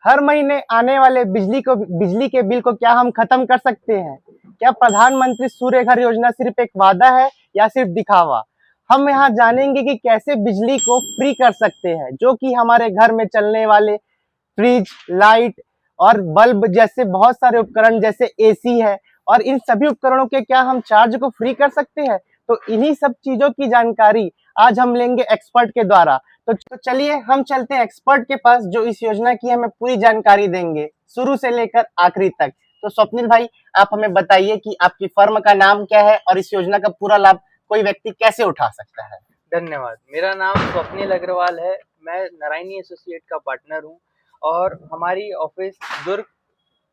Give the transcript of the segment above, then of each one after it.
हर महीने आने वाले बिजली के बिल को क्या हम खत्म कर सकते हैं? क्या प्रधानमंत्री सूर्य घर योजना सिर्फ एक वादा है या सिर्फ दिखावा? हम यहाँ जानेंगे कि कैसे बिजली को फ्री कर सकते हैं, जो कि हमारे घर में चलने वाले फ्रिज, लाइट और बल्ब जैसे बहुत सारे उपकरण जैसे एसी है, और इन सभी उपकरणों के क्या हम चार्ज को फ्री कर सकते हैं? तो इन्हीं सब चीजों की जानकारी आज हम लेंगे एक्सपर्ट के द्वारा। तो चलिए हम चलते हैं एक्सपर्ट के पास, जो इस योजना की हमें पूरी जानकारी देंगे शुरू से लेकर आखिरी तक। तो स्वप्निल भाई, आप हमें बताइए कि आपकी फर्म का नाम क्या है और इस योजना का पूरा लाभ कोई व्यक्ति कैसे उठा सकता है? धन्यवाद। मेरा नाम स्वप्निल अग्रवाल है। मैं नारायणी एसोसिएट का पार्टनर हूँ और हमारी ऑफिस दुर्ग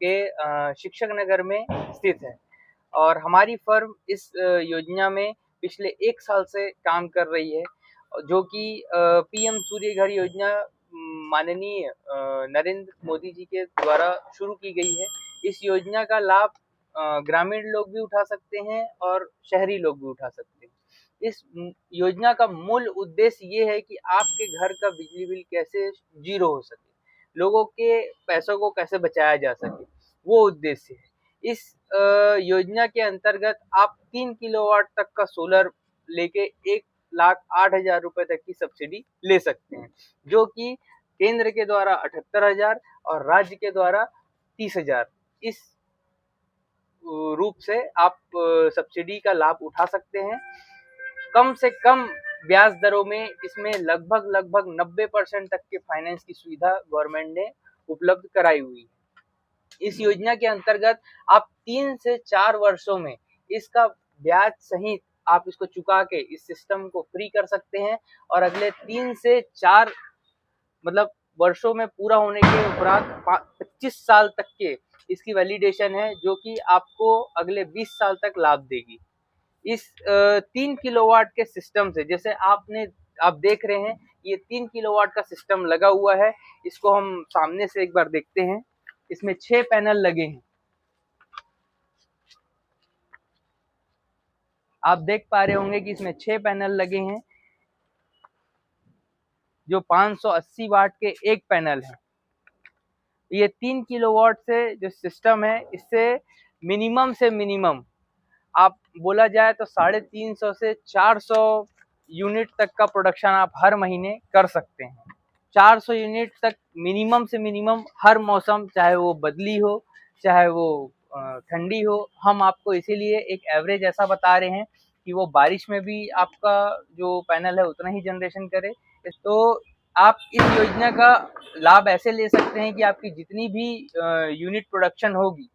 के शिक्षक नगर में स्थित है और हमारी फर्म इस योजना में पिछले 1 साल से काम कर रही है, जो कि पीएम सूर्य घर योजना माननीय नरेंद्र मोदी जी के द्वारा शुरू की गई है। इस योजना का लाभ ग्रामीण लोग भी उठा सकते हैं और शहरी लोग भी उठा सकते हैं। इस योजना का मूल उद्देश्य ये है कि आपके घर का बिजली बिल कैसे जीरो हो सके, लोगों के पैसों को कैसे बचाया जा सके, वो उद्देश्य है। इस योजना के अंतर्गत आप 3 किलोवाट तक का सोलर लेके 1,08,000 रुपए तक की सब्सिडी ले सकते हैं, जो कि केंद्र के द्वारा 78,000 और राज्य के द्वारा 30,000 इस रूप से आप सब्सिडी का लाभ उठा सकते हैं। कम से कम ब्याज दरों में इसमें लगभग 90% तक के फाइनेंस की सुविधा गवर्नमेंट ने उपलब्ध कराई हुई है। इस योजना के अंतर्गत आप 3 से 4 वर्षों में इसका ब्याज सहित आप इसको चुका के इस सिस्टम को फ्री कर सकते हैं और अगले 3 से 4 मतलब वर्षों में पूरा होने के उपरांत 25 साल तक के इसकी वैलिडेशन है, जो कि आपको अगले 20 साल तक लाभ देगी। इस 3 किलोवाट के सिस्टम से, जैसे आप देख रहे हैं ये 3 किलोवाट का सिस्टम लगा हुआ है। इसको हम सामने से एक बार देखते हैं। इसमें 6 पैनल लगे हैं। आप देख पा रहे होंगे कि इसमें 6 पैनल लगे हैं, जो 580 वाट के एक पैनल है। ये 3 किलोवाट से जो सिस्टम है, इससे मिनिमम से मिनिमम आप बोला जाए तो 350 से 400 यूनिट तक का प्रोडक्शन आप हर महीने कर सकते हैं। 400 यूनिट तक मिनिमम से मिनिमम हर मौसम, चाहे वो बदली हो चाहे वो ठंडी हो। हम आपको इसीलिए एक एवरेज ऐसा बता रहे हैं कि वो बारिश में भी आपका जो पैनल है उतना ही जनरेशन करे। तो आप इस योजना का लाभ ऐसे ले सकते हैं कि आपकी जितनी भी यूनिट प्रोडक्शन होगी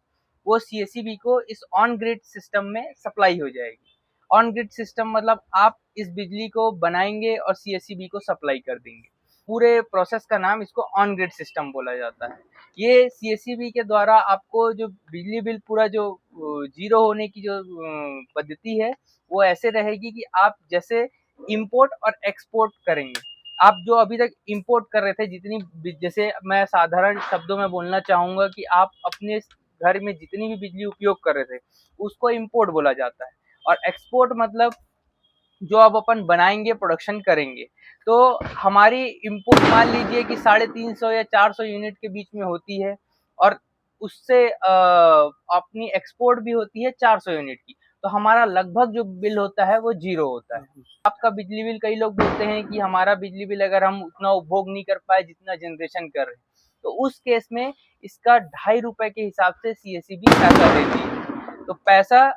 वो सीएसईबी को इस ऑन ग्रिड सिस्टम में सप्लाई हो जाएगी। ऑन ग्रिड सिस्टम मतलब आप इस बिजली को बनाएंगे और सीएसईबी को सप्लाई कर देंगे। पूरे प्रोसेस का नाम इसको ऑन ग्रिड सिस्टम बोला जाता है। ये सीएसईबी के द्वारा आपको जो बिजली बिल पूरा जो जीरो होने की जो पद्धति है, वो ऐसे रहेगी कि आप जैसे इंपोर्ट और एक्सपोर्ट करेंगे। आप जो अभी तक इंपोर्ट कर रहे थे जितनी, जैसे मैं साधारण शब्दों में बोलना चाहूँगा कि आप अपने घर में जितनी भी बिजली उपयोग कर रहे थे उसको इंपोर्ट बोला जाता है। और एक्सपोर्ट मतलब जो अब अपन बनाएंगे, प्रोडक्शन करेंगे। तो हमारी इंपोर्ट मान लीजिए कि 350 या 400 यूनिट के बीच में होती है और उससे अपनी एक्सपोर्ट भी होती है 400 यूनिट की। तो हमारा लगभग जो बिल होता है वो जीरो होता है। आपका बिजली बिल, कई लोग बोलते हैं कि हमारा बिजली बिल अगर हम उतना उपभोग नहीं कर पाए जितना जनरेशन कर रहे हैं, तो उस केस में इसका 2.5 रुपए के हिसाब से सीएसईबी पैसा देती है। तो पैसा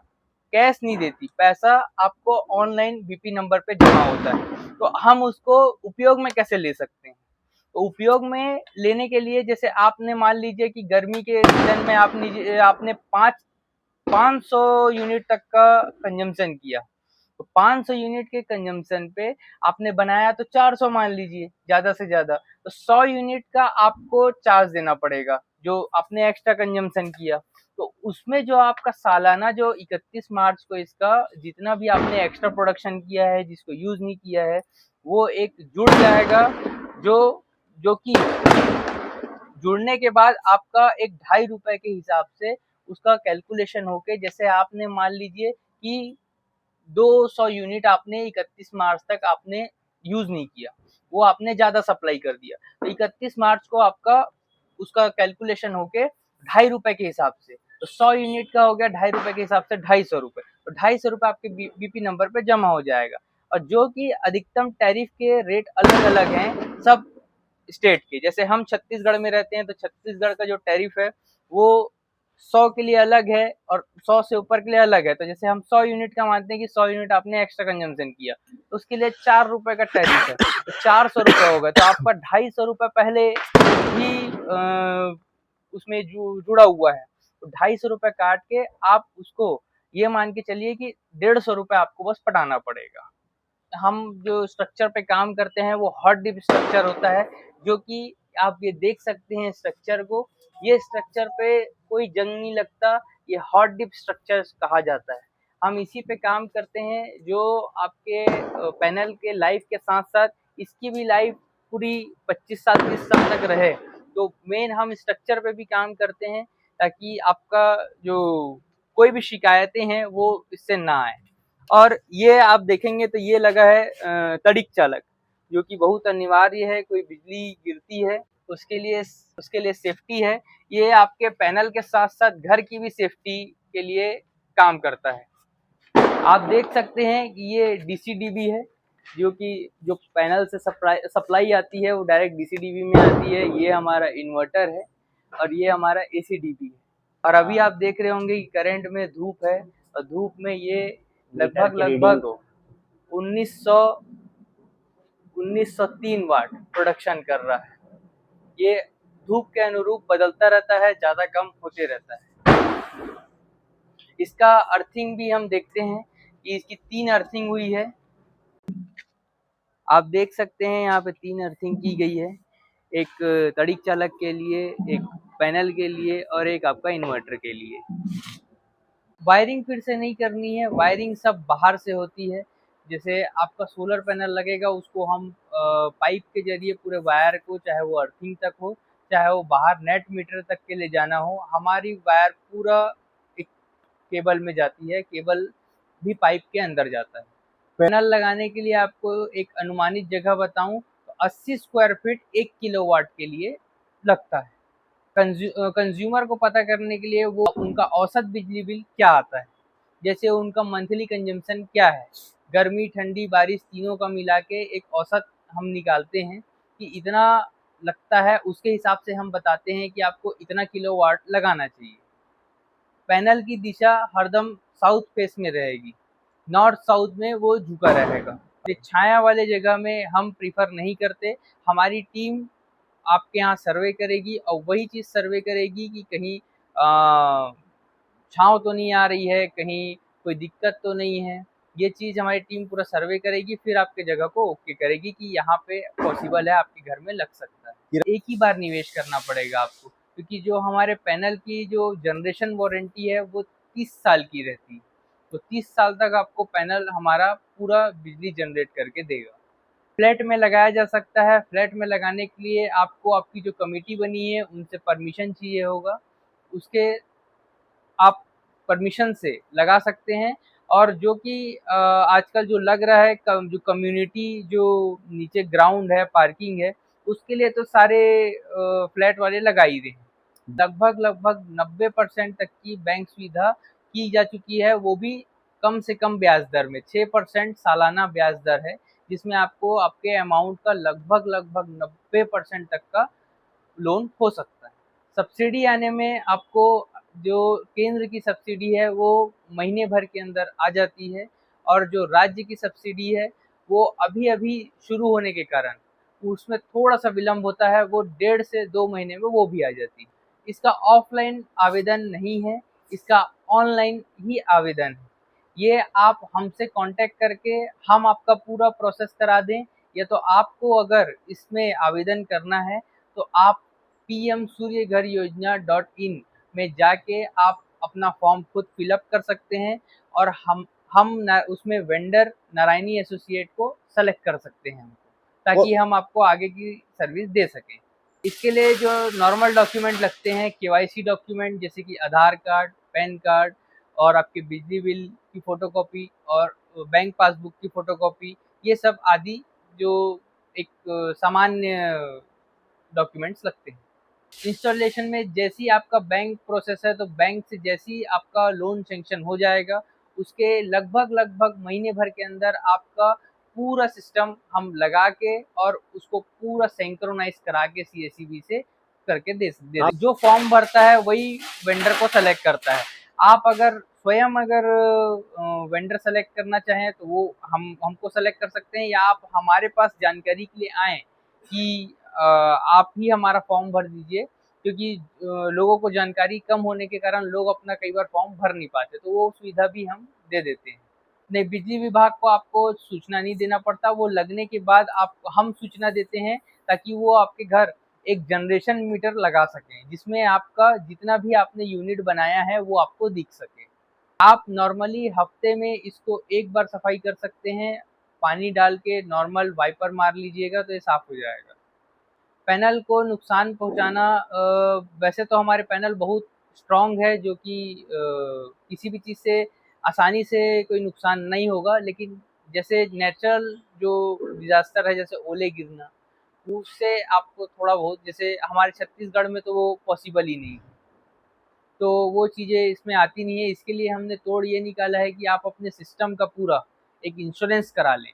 कैश नहीं देती, पैसा आपको ऑनलाइन बीपी नंबर पे जमा होता है। तो हम उसको उपयोग में कैसे ले सकते हैं? तो उपयोग में लेने के लिए, जैसे आपने मान लीजिए कि गर्मी के सीजन में आपने 500 यूनिट तक का कंजम्पशन किया, तो 500 यूनिट के कंजम्पशन पे आपने बनाया तो 400 मान लीजिए ज्यादा से ज्यादा, तो 100 यूनिट का आपको चार्ज देना पड़ेगा जो आपने एक्स्ट्रा कंजम्पशन किया। तो उसमें जो आपका सालाना जो 31 मार्च को इसका जितना भी आपने एक्स्ट्रा प्रोडक्शन किया है, जिसको यूज नहीं किया है, वो एक जुड़ जाएगा, जो कि जुड़ने के बाद आपका एक 2.5 रुपए के हिसाब से उसका कैलकुलेशन होके, जैसे आपने मान लीजिए कि 200 यूनिट आपने 31 मार्च तक आपने यूज नहीं किया, वो आपने ज्यादा सप्लाई कर दिया, तो 31 मार्च को आपका उसका कैलकुलेशन होके 2.5 रुपए के हिसाब से, तो 100 यूनिट का हो गया 2.5 रुपए के हिसाब से 250 रुपए, तो 250 रुपए आपके बीपी नंबर पे जमा हो जाएगा। और जो कि अधिकतम टैरिफ के रेट अलग अलग हैं सब स्टेट के, जैसे हम छत्तीसगढ़ में रहते हैं तो छत्तीसगढ़ का जो टैरिफ है वो 100 के लिए अलग है और 100 से ऊपर के लिए अलग है। तो जैसे हम 100 यूनिट का मानते हैं कि 100 यूनिट आपने एक्स्ट्रा कंजम्पशन किया तो उसके लिए 4 रुपए का टैरिफ है, तो 400 रुपए होगा, तो आपका 250 रुपए पहले ही उसमें जुड़ा हुआ है, तो 250 रुपए काट के आप उसको ये मान के चलिए कि 150 रुपए आपको बस पटाना पड़ेगा। हम जो स्ट्रक्चर पे काम करते हैं वो हॉट डिप स्ट्रक्चर होता है, जो कि आप ये देख सकते हैं स्ट्रक्चर को, ये स्ट्रक्चर पे कोई जंग नहीं लगता, ये हॉट डिप स्ट्रक्चर कहा जाता है। हम इसी पे काम करते हैं जो आपके पैनल के लाइफ के साथ साथ इसकी भी लाइफ पूरी 25 साल 30 साल तक रहे। तो मेन हम स्ट्रक्चर पे भी काम करते हैं ताकि आपका जो कोई भी शिकायतें हैं वो इससे ना आए। और ये आप देखेंगे तो ये लगा है तड़िक चालक, जो कि बहुत अनिवार्य है, कोई बिजली गिरती है उसके लिए सेफ्टी है। ये आपके पैनल के साथ साथ घर की भी सेफ्टी के लिए काम करता है। आप देख सकते हैं कि ये डीसीडीबी है, जो कि जो पैनल से सप्लाई आती है वो डायरेक्ट डीसीडीबी में आती है। ये हमारा इन्वर्टर है और ये हमारा एसीडीबी है। और अभी आप देख रहे होंगे कि करंट में धूप है और धूप में ये लगभग 1903 वाट प्रोडक्शन कर रहा है। ये धूप के अनुरूप बदलता रहता है, ज्यादा कम होते रहता है। इसका अर्थिंग भी हम देखते हैं कि इसकी 3 अर्थिंग हुई है। आप देख सकते हैं यहाँ पे 3 अर्थिंग की गई है, एक तड़िक चालक के लिए, एक पैनल के लिए और एक आपका इन्वर्टर के लिए। वायरिंग फिर से नहीं करनी है, वायरिंग सब बाहर से होती है। जैसे आपका सोलर पैनल लगेगा उसको हम पाइप के जरिए पूरे वायर को, चाहे वो अर्थिंग तक हो चाहे वो बाहर नेट मीटर तक के ले जाना हो, हमारी वायर पूरा एक केबल में जाती है, केबल भी पाइप के अंदर जाता है। पैनल लगाने के लिए आपको एक अनुमानित जगह बताऊं तो 80 स्क्वायर फीट 1 किलोवाट के लिए लगता है। कंज्यूमर को पता करने के लिए वो उनका औसत बिजली बिल क्या आता है, जैसे उनका मंथली कंजम्पशन क्या है, गर्मी ठंडी बारिश तीनों का मिला के एक औसत हम निकालते हैं कि इतना लगता है, उसके हिसाब से हम बताते हैं कि आपको इतना किलोवाट लगाना चाहिए। पैनल की दिशा हरदम साउथ फेस में रहेगी, नॉर्थ साउथ में वो झुका रहेगा। छाया वाले जगह में हम प्रीफर नहीं करते। हमारी टीम आपके यहाँ सर्वे करेगी और वही चीज़ सर्वे करेगी कि कहीं छाँव तो नहीं आ रही है, कहीं कोई दिक्कत तो नहीं है। ये चीज़ हमारी टीम पूरा सर्वे करेगी, फिर आपके जगह को ओके करेगी कि यहाँ पे पॉसिबल है, आपके घर में लग सकता है। एक ही बार निवेश करना पड़ेगा आपको, क्योंकि जो हमारे पैनल की जो जनरेशन वारंटी है वो 30 साल की रहती है, तो 30 साल तक आपको पैनल हमारा पूरा बिजली जनरेट करके देगा। फ्लैट में लगाया जा सकता है। फ्लैट में लगाने के लिए आपको आपकी जो कमेटी बनी है उनसे परमिशन चाहिए होगा, उसके आप परमिशन से लगा सकते हैं। और जो कि आजकल जो लग रहा है जो कम्युनिटी जो नीचे ग्राउंड है, पार्किंग है, उसके लिए तो सारे फ्लैट वाले लगा ही रहे हैं। लगभग 90% तक की बैंक सुविधा की जा चुकी है, वो भी कम से कम ब्याज दर में। 6% सालाना ब्याज दर है, जिसमें आपको आपके अमाउंट का लगभग 90% तक का लोन हो सकता है। सब्सिडी आने में आपको जो केंद्र की सब्सिडी है वो महीने भर के अंदर आ जाती है, और जो राज्य की सब्सिडी है वो अभी शुरू होने के कारण उसमें थोड़ा सा विलम्ब होता है, वो 1.5 से 2 महीने में वो भी आ जाती है। इसका ऑफलाइन आवेदन नहीं है, इसका ऑनलाइन ही आवेदन है। ये आप हमसे कांटेक्ट करके हम आपका पूरा प्रोसेस करा दें, या तो आपको अगर इसमें आवेदन करना है तो आप pmsuryaghar.in में जाके आप अपना फॉर्म खुद फिलअप कर सकते हैं, और हम उसमें वेंडर नारायणी एसोसिएट को सेलेक्ट कर सकते हैं ताकि हम आपको आगे की सर्विस दे सकें। इसके लिए जो नॉर्मल डॉक्यूमेंट लगते हैं, केवाईसी डॉक्यूमेंट जैसे कि आधार कार्ड, पैन कार्ड और आपके बिजली बिल की फोटोकॉपी और बैंक पासबुक की फोटोकॉपी, ये सब आदि जो एक सामान्य डॉक्यूमेंट्स लगते हैं। इंस्टॉलेशन में जैसे ही आपका बैंक प्रोसेस है, तो बैंक से जैसे ही आपका लोन सैंक्शन हो जाएगा, उसके लगभग महीने भर के अंदर आपका पूरा सिस्टम हम लगा के और उसको पूरा सिंक्रोनाइज करा के सीएसईबी से करके दे जो फॉर्म भरता है वही वेंडर को सेलेक्ट करता है। आप अगर स्वयं वेंडर सेलेक्ट करना चाहें तो वो हमको सेलेक्ट कर सकते हैं, या आप हमारे पास जानकारी के लिए आएँ कि आप ही हमारा फॉर्म भर दीजिए, क्योंकि लोगों को जानकारी कम होने के कारण लोग अपना कई बार फॉर्म भर नहीं पाते, तो वो सुविधा भी हम दे देते हैं। नहीं, बिजली विभाग को आपको सूचना नहीं देना पड़ता, वो लगने के बाद हम सूचना देते हैं ताकि वो आपके घर एक जनरेशन मीटर लगा सकें, जिसमें आपका जितना भी आपने यूनिट बनाया है वो आपको दिख सके। आप नॉर्मली हफ्ते में इसको एक बार सफाई कर सकते हैं, पानी डाल के नॉर्मल वाइपर मार लीजिएगा तो ये साफ हो जाएगा। पैनल को नुकसान पहुंचाना, वैसे तो हमारे पैनल बहुत स्ट्रॉन्ग है, जो कि किसी भी चीज़ से आसानी से कोई नुकसान नहीं होगा, लेकिन जैसे नेचुरल जो डिज़ास्टर है, जैसे ओले गिरना, उससे आपको थोड़ा बहुत, जैसे हमारे छत्तीसगढ़ में तो वो पॉसिबल ही नहीं है, तो वो चीज़ें इसमें आती नहीं है। इसके लिए हमने तोड़ ये निकाला है कि आप अपने सिस्टम का पूरा एक इंश्योरेंस करा लें,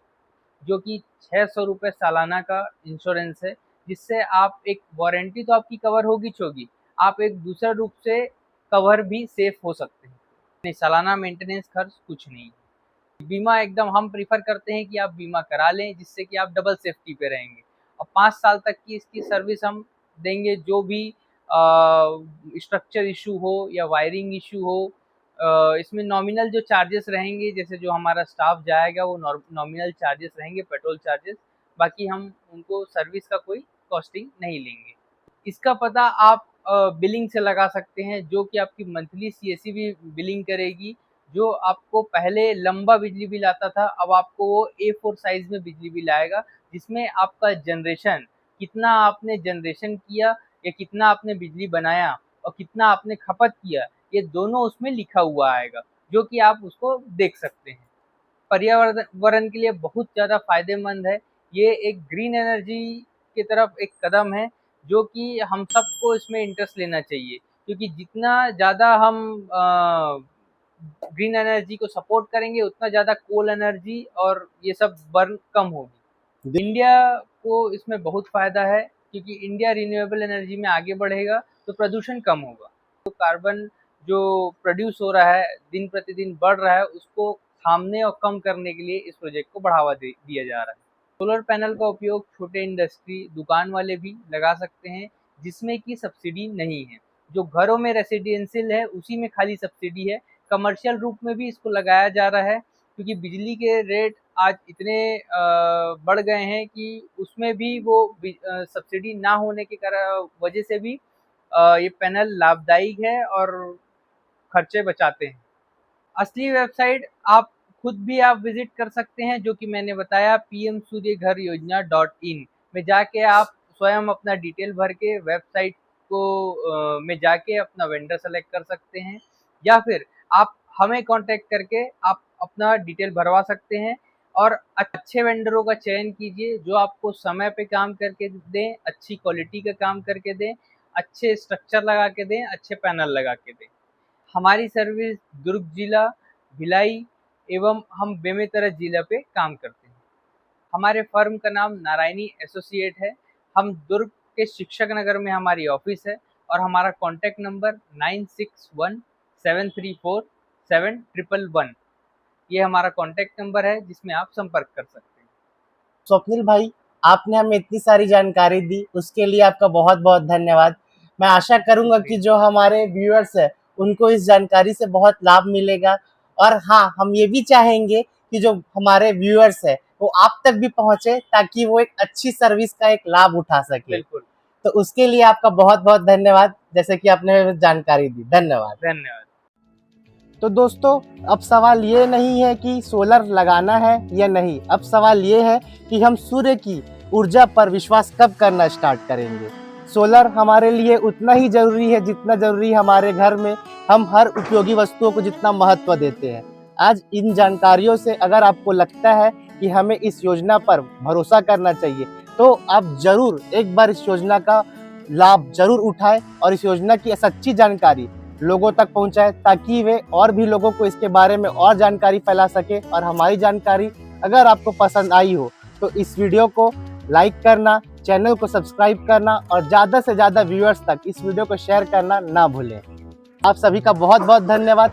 जो कि 600 रुपये सालाना का इंश्योरेंस है, जिससे आप एक वारंटी तो आपकी कवर होगी छोगी, आप एक दूसरे रूप से कवर भी सेफ हो सकते हैं। नहीं, सालाना मेंटेनेंस खर्च कुछ नहीं है। बीमा एकदम हम प्रीफर करते हैं कि आप बीमा करा लें, जिससे कि आप डबल सेफ्टी पे रहेंगे, और 5 साल तक की इसकी सर्विस हम देंगे। जो भी स्ट्रक्चर इशू हो या वायरिंग इशू हो, इसमें नॉमिनल जो चार्जेस रहेंगे, जैसे जो हमारा स्टाफ जाएगा वो नॉमिनल चार्जेस रहेंगे, पेट्रोल चार्जेस, बाकी हम उनको सर्विस का कोई कॉस्टिंग नहीं लेंगे। इसका पता आप बिलिंग से लगा सकते हैं, जो कि आपकी मंथली सीएसईबी बिलिंग करेगी। जो आपको पहले लंबा बिजली बिल आता था, अब आपको वो A4 साइज में बिजली बिल आएगा, जिसमें आपका जनरेशन, कितना आपने जनरेशन किया या कितना आपने बिजली बनाया और कितना आपने खपत किया, ये दोनों उसमें लिखा हुआ आएगा, जो कि आप उसको देख सकते हैं। पर्यावरण के लिए बहुत ज़्यादा फायदेमंद है। ये एक ग्रीन एनर्जी की तरफ एक कदम है, जो कि हम सबको इसमें इंटरेस्ट लेना चाहिए, क्योंकि जितना ज़्यादा हम ग्रीन एनर्जी को सपोर्ट करेंगे, उतना ज़्यादा कोल एनर्जी और ये सब बर्न कम होगी। इंडिया को इसमें बहुत फ़ायदा है, क्योंकि इंडिया रिन्यूएबल एनर्जी में आगे बढ़ेगा तो प्रदूषण कम होगा। तो कार्बन जो प्रोड्यूस हो रहा है, दिन प्रतिदिन बढ़ रहा है, उसको थामने और कम करने के लिए इस प्रोजेक्ट को बढ़ावा दिया जा रहा है। सोलर पैनल का उपयोग छोटे इंडस्ट्री, दुकान वाले भी लगा सकते हैं, जिसमें कि सब्सिडी नहीं है। जो घरों में रेसिडेंशियल है उसी में खाली सब्सिडी है। कमर्शियल रूप में भी इसको लगाया जा रहा है, क्योंकि बिजली के रेट आज इतने बढ़ गए हैं कि उसमें भी वो सब्सिडी ना होने के वजह से भी ये पैनल लाभदायक है और खर्चे बचाते हैं। असली वेबसाइट आप खुद भी आप विजिट कर सकते हैं, जो कि मैंने बताया pmsuryaghar.in में जाके आप स्वयं अपना डिटेल भर के वेबसाइट को में जाके अपना वेंडर सेलेक्ट कर सकते हैं, या फिर आप हमें कांटेक्ट करके आप अपना डिटेल भरवा सकते हैं और अच्छे वेंडरों का चयन कीजिए, जो आपको समय पे काम करके दें, अच्छी क्वालिटी का काम करके दें, अच्छे स्ट्रक्चर लगा के दें, अच्छे पैनल लगा के दें। हमारी सर्विस दुर्ग जिला, भिलाई एवं हम बेमेतरा जिला पे काम करते हैं। हमारे फर्म का नाम नारायणी एसोसिएट है। हम दुर्ग के शिक्षक नगर में हमारी ऑफिस है, और हमारा कॉन्टैक्ट नंबर 9617347111। ये हमारा कॉन्टैक्ट नंबर है, जिसमें आप संपर्क कर सकते हैं। स्वप्निल भाई, आपने हमें इतनी सारी जानकारी दी, उसके लिए आपका बहुत बहुत धन्यवाद। मैं आशा करूंगा कि जो हमारे व्यूअर्स है उनको इस जानकारी से बहुत लाभ मिलेगा, और हाँ, हम ये भी चाहेंगे कि जो हमारे व्यूअर्स है वो आप तक भी पहुंचे, ताकि वो एक अच्छी सर्विस का एक लाभ उठा सके। बिल्कुल। तो उसके लिए आपका बहुत बहुत धन्यवाद, जैसे कि आपने जानकारी दी। धन्यवाद। धन्यवाद। तो दोस्तों, अब सवाल ये नहीं है कि सोलर लगाना है या नहीं, अब सवाल ये है कि हम सूर्य की ऊर्जा पर विश्वास कब करना स्टार्ट करेंगे। सोलर हमारे लिए उतना ही जरूरी है जितना जरूरी हमारे घर में हम हर उपयोगी वस्तुओं को जितना महत्व देते हैं। आज इन जानकारियों से अगर आपको लगता है कि हमें इस योजना पर भरोसा करना चाहिए, तो आप जरूर एक बार इस योजना का लाभ जरूर उठाए और इस योजना की सच्ची जानकारी लोगों तक पहुंचाए, ताकि वे और भी लोगों को इसके बारे में और जानकारी फैला सके। और हमारी जानकारी अगर आपको पसंद आई हो तो इस वीडियो को लाइक करना, चैनल को सब्सक्राइब करना और ज़्यादा से ज़्यादा व्यूअर्स तक इस वीडियो को शेयर करना ना भूलें। आप सभी का बहुत बहुत धन्यवाद।